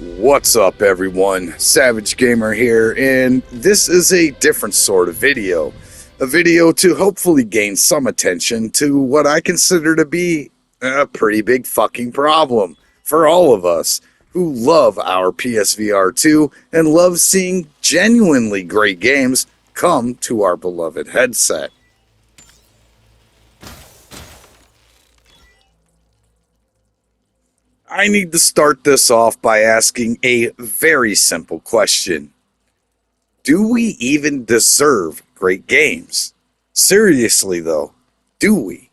What's up, everyone? Savage Gamer here, and this is a different sort of video. A video to hopefully gain some attention to what I consider to be a pretty big fucking problem for all of us who love our PSVR2 and love seeing genuinely great games come to our beloved headset. I need to start this off by asking a very simple question. Do we even deserve great games? Seriously though, do we?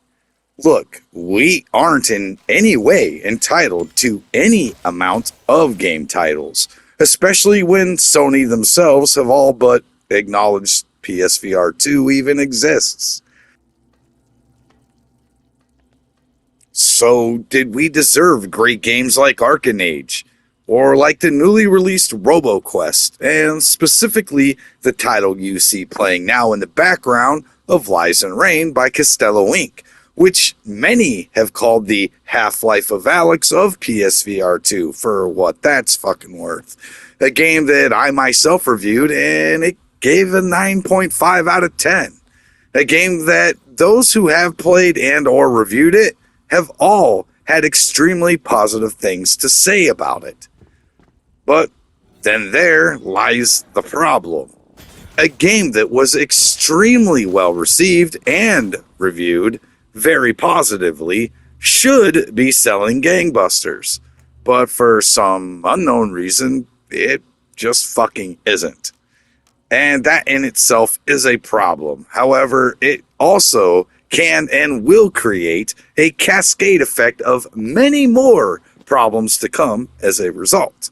Look, we aren't in any way entitled to any amount of game titles, especially when Sony themselves have all but acknowledged PSVR2 even exists. So, did we deserve great games like Arcanage, or like the newly released RoboQuest, and specifically the title you see playing now in the background of Lies and Rain by Castello Inc., which many have called the Half-Life of Alyx of PSVR2 for what that's fucking worth. A game that I myself reviewed and it gave a 9.5 out of 10. A game that those who have played and or reviewed it have all had extremely positive things to say about it. But then there lies the problem. A game that was extremely well received and reviewed very positively should be selling gangbusters. But for some unknown reason, it just fucking isn't. And that in itself is a problem. However, it also can and will create a cascade effect of many more problems to come as a result.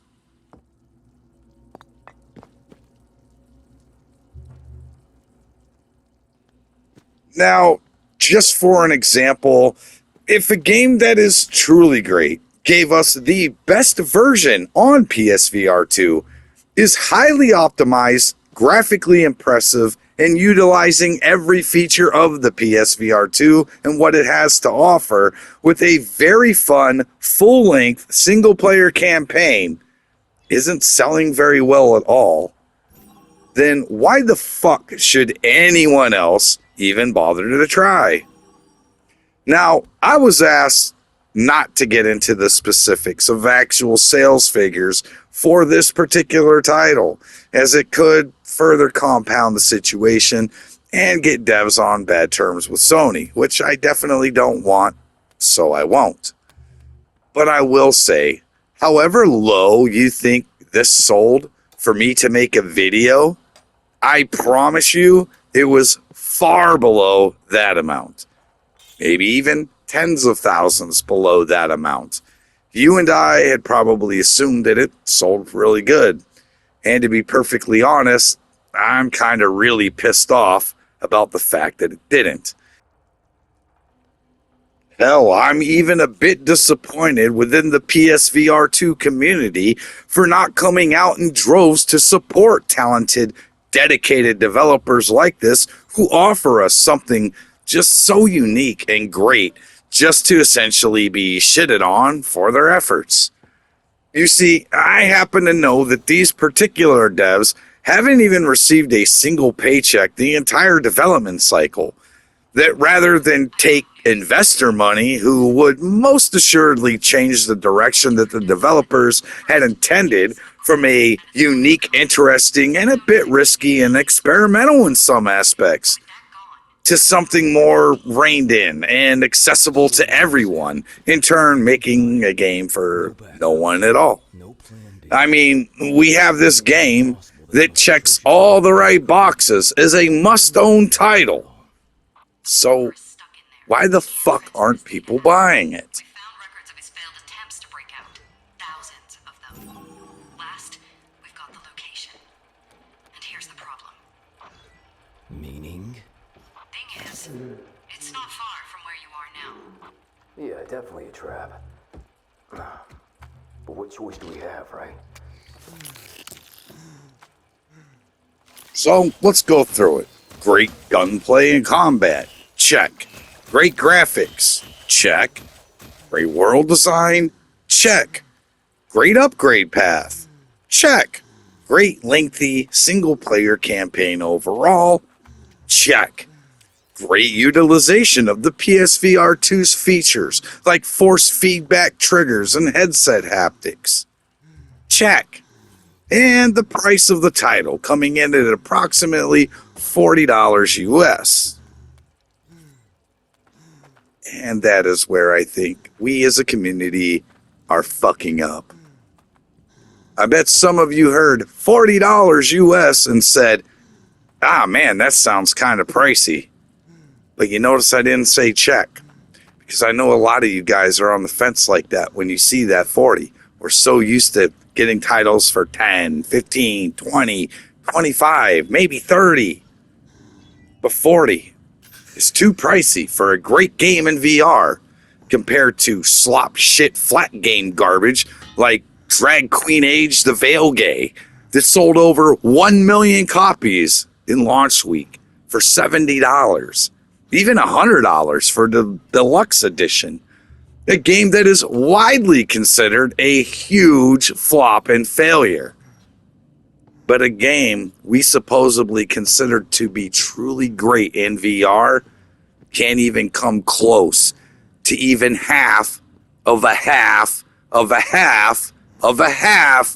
Now, just for an example, if a game that is truly great gave us the best version on PSVR2, is highly optimized, graphically impressive, and utilizing every feature of the PSVR2 and what it has to offer with a very fun, full-length, single-player campaign, isn't selling very well at all, then why the fuck should anyone else even bother to try? Now, I was asked not to get into the specifics of actual sales figures for this particular title, as it could further compound the situation and get devs on bad terms with Sony, which I definitely don't want, so I won't. But I will say, however low you think this sold for me to make a video, I promise you it was far below that amount. Maybe even tens of thousands below that amount. You and I had probably assumed that it sold really good. And to be perfectly honest, I'm kind of really pissed off about the fact that it didn't. Hell, I'm even a bit disappointed within the PSVR2 community for not coming out in droves to support talented, dedicated developers like this who offer us something just so unique and great just to essentially be shitted on for their efforts. You see, I happen to know that these particular devs haven't even received a single paycheck the entire development cycle. That rather than take investor money, who would most assuredly change the direction that the developers had intended from a unique, interesting, and a bit risky and experimental in some aspects, to something more reined in and accessible to everyone, in turn making a game for no one at all. I mean, we have this game that checks all the right boxes as a must-own title. So, why the fuck aren't people buying it? We found records of his failed attempts to break out. Thousands of them. Last, we've got the location. And here's the problem. Meaning? Thing is, it's not far from where you are now. Yeah, definitely a trap. But what choice do we have, right? So, let's go through it. Great gunplay and combat. Check. Great graphics. Check. Great world design. Check. Great upgrade path. Check. Great lengthy single-player campaign overall. Check. Great utilization of the PSVR2's features, like force feedback triggers and headset haptics. Check. And the price of the title coming in at approximately $40 US. And that is where I think we as a community are fucking up. I bet some of you heard $40 US and said, ah man, that sounds kind of pricey. But you notice I didn't say check. Because I know a lot of you guys are on the fence like that when you see that 40. We're so used to getting titles for 10, 15, 20, 25, maybe 30. But 40 is too pricey for a great game in VR compared to slop shit flat game garbage like Drag Queen Age the Veil Gay that sold over 1 million copies in launch week for $70. Even $100 for the deluxe edition. A game that is widely considered a huge flop and failure. But a game we supposedly considered to be truly great in VR can't even come close to even half of a half of a half of a half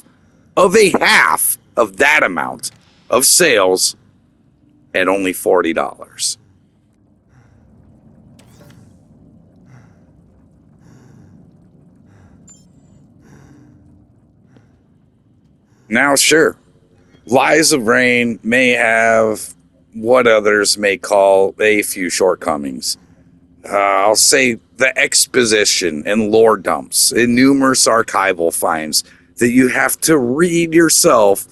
of a half of that amount of sales at only $40. Now, sure, Lies of Rain may have what others may call a few shortcomings. I'll say the exposition and lore dumps and numerous archival finds that you have to read yourself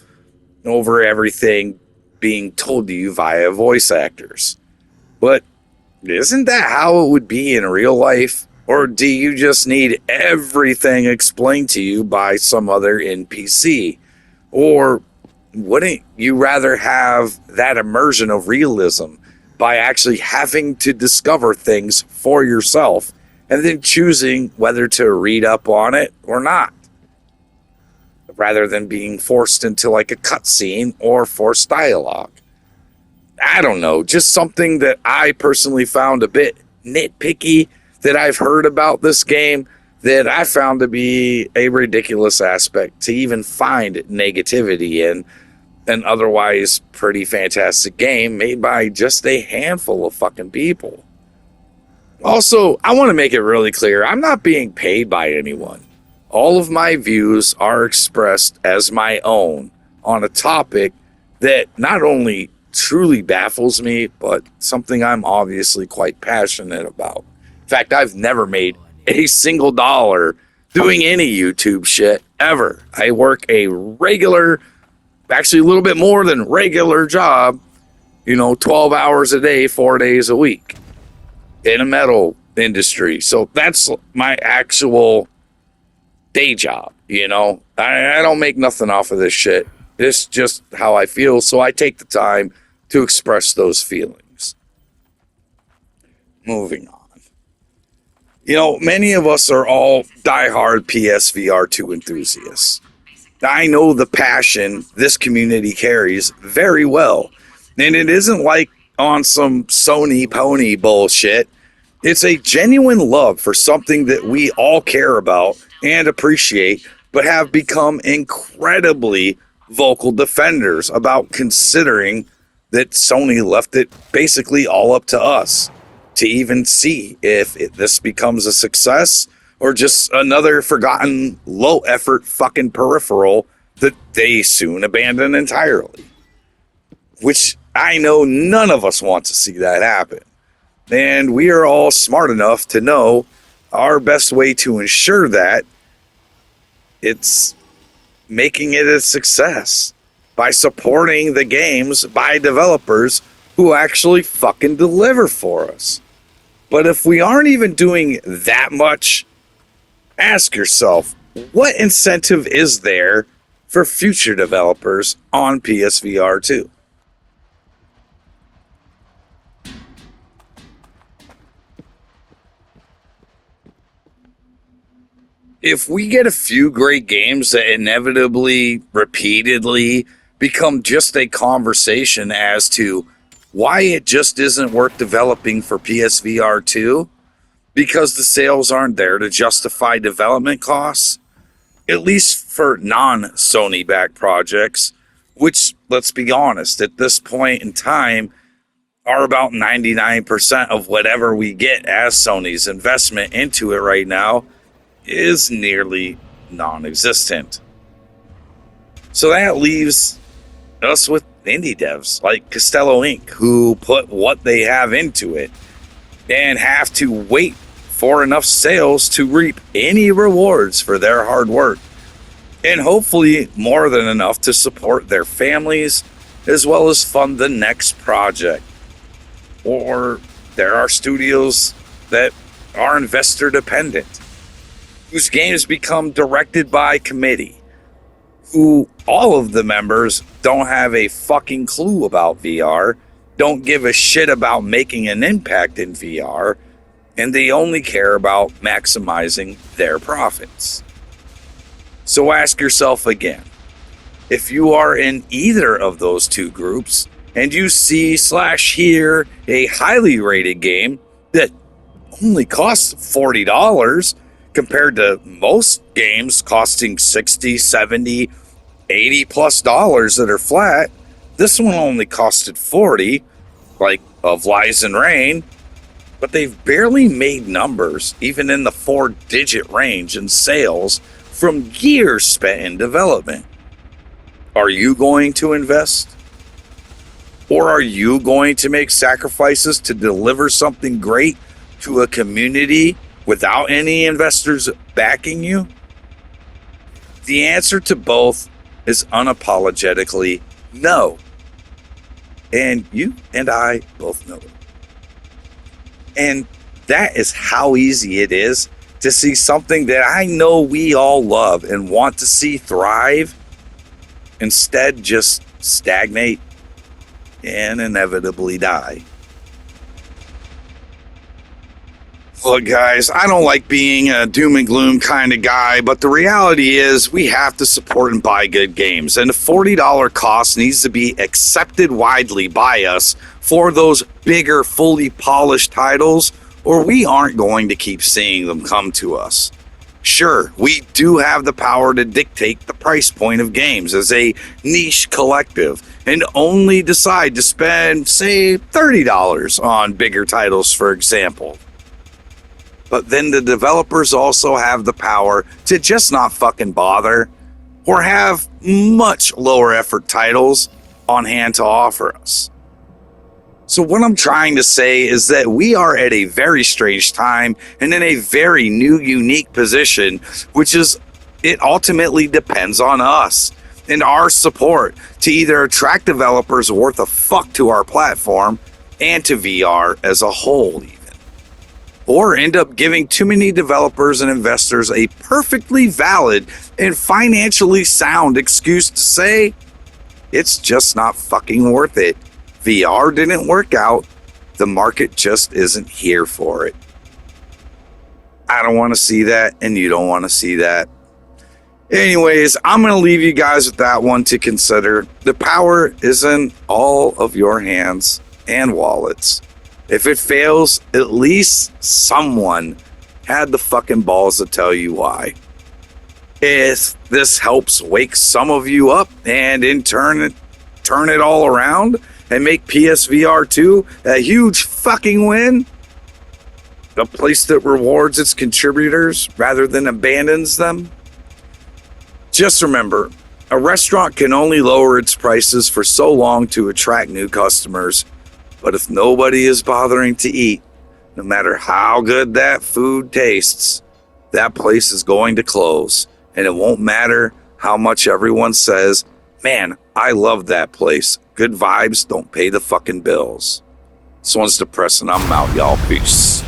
over everything being told to you via voice actors. But isn't that how it would be in real life? Or do you just need everything explained to you by some other NPC? Or wouldn't you rather have that immersion of realism by actually having to discover things for yourself and then choosing whether to read up on it or not, rather than being forced into like a cutscene or forced dialogue? I don't know, just something that I personally found a bit nitpicky that I've heard about this game that I found to be a ridiculous aspect to even find negativity in an otherwise pretty fantastic game made by just a handful of fucking people. Also, I want to make it really clear, I'm not being paid by anyone. All of my views are expressed as my own on a topic that not only truly baffles me, but something I'm obviously quite passionate about. In fact, I've never made a single dollar doing any YouTube shit ever. I work a regular, actually a little bit more than regular job, 12 hours a day, 4 days a week in a metal industry. So that's my actual day job, I don't make nothing off of this shit. It's just how I feel. So I take the time to express those feelings. Moving on. Many of us are all diehard PSVR2 enthusiasts. I know the passion this community carries very well. And it isn't like on some Sony pony bullshit. It's a genuine love for something that we all care about and appreciate, but have become incredibly vocal defenders about, considering that Sony left it basically all up to us to even see if this becomes a success or just another forgotten low effort fucking peripheral that they soon abandon entirely. Which I know none of us want to see that happen. And we are all smart enough to know our best way to ensure that it's making it a success by supporting the games by developers who actually fucking deliver for us. But if we aren't even doing that much, ask yourself, what incentive is there for future developers on PSVR 2? If we get a few great games that inevitably, repeatedly become just a conversation as to why it just isn't worth developing for PSVR 2, because the sales aren't there to justify development costs, at least for non-Sony backed projects, which, let's be honest, at this point in time, are about 99% of whatever we get as Sony's investment into it right now, is nearly non-existent. So that leaves us with indie devs like Costello Inc., who put what they have into it and have to wait for enough sales to reap any rewards for their hard work, and hopefully more than enough to support their families as well as fund the next project. Or there are studios that are investor dependent, whose games become directed by committee, who all of the members don't have a fucking clue about VR, don't give a shit about making an impact in VR, and they only care about maximizing their profits. So ask yourself again, if you are in either of those two groups and you see/hear a highly rated game that only costs $40 compared to most games costing $60, $70, $80+ that are flat, this one only costed $40, like of Lies and Rain, but they've barely made numbers, even in the 4-digit range in sales from years spent in development. Are you going to invest? Or are you going to make sacrifices to deliver something great to a community without any investors backing you? The answer to both is unapologetically no. And you and I both know it. And that is how easy it is to see something that I know we all love and want to see thrive, instead just stagnate and inevitably die. Look, guys, I don't like being a doom and gloom kind of guy, but the reality is we have to support and buy good games, and the $40 cost needs to be accepted widely by us for those bigger, fully polished titles, or we aren't going to keep seeing them come to us. Sure, we do have the power to dictate the price point of games as a niche collective and only decide to spend, say, $30 on bigger titles, for example. But then the developers also have the power to just not fucking bother or have much lower effort titles on hand to offer us. So what I'm trying to say is that we are at a very strange time and in a very new, unique position, which is it ultimately depends on us and our support to either attract developers worth a fuck to our platform and to VR as a whole even, or end up giving too many developers and investors a perfectly valid and financially sound excuse to say, it's just not fucking worth it. VR didn't work out. The market just isn't here for it. I don't want to see that, and you don't want to see that. Anyways, I'm going to leave you guys with that one to consider. The power is in all of your hands and wallets. If it fails, at least someone had the fucking balls to tell you why. If this helps wake some of you up and in turn turn it all around and make PSVR 2 a huge fucking win, a place that rewards its contributors rather than abandons them, just remember, a restaurant can only lower its prices for so long to attract new customers. But if nobody is bothering to eat, no matter how good that food tastes, that place is going to close. And it won't matter how much everyone says, man, I love that place. Good vibes don't pay the fucking bills. This one's depressing. I'm out, y'all. Peace.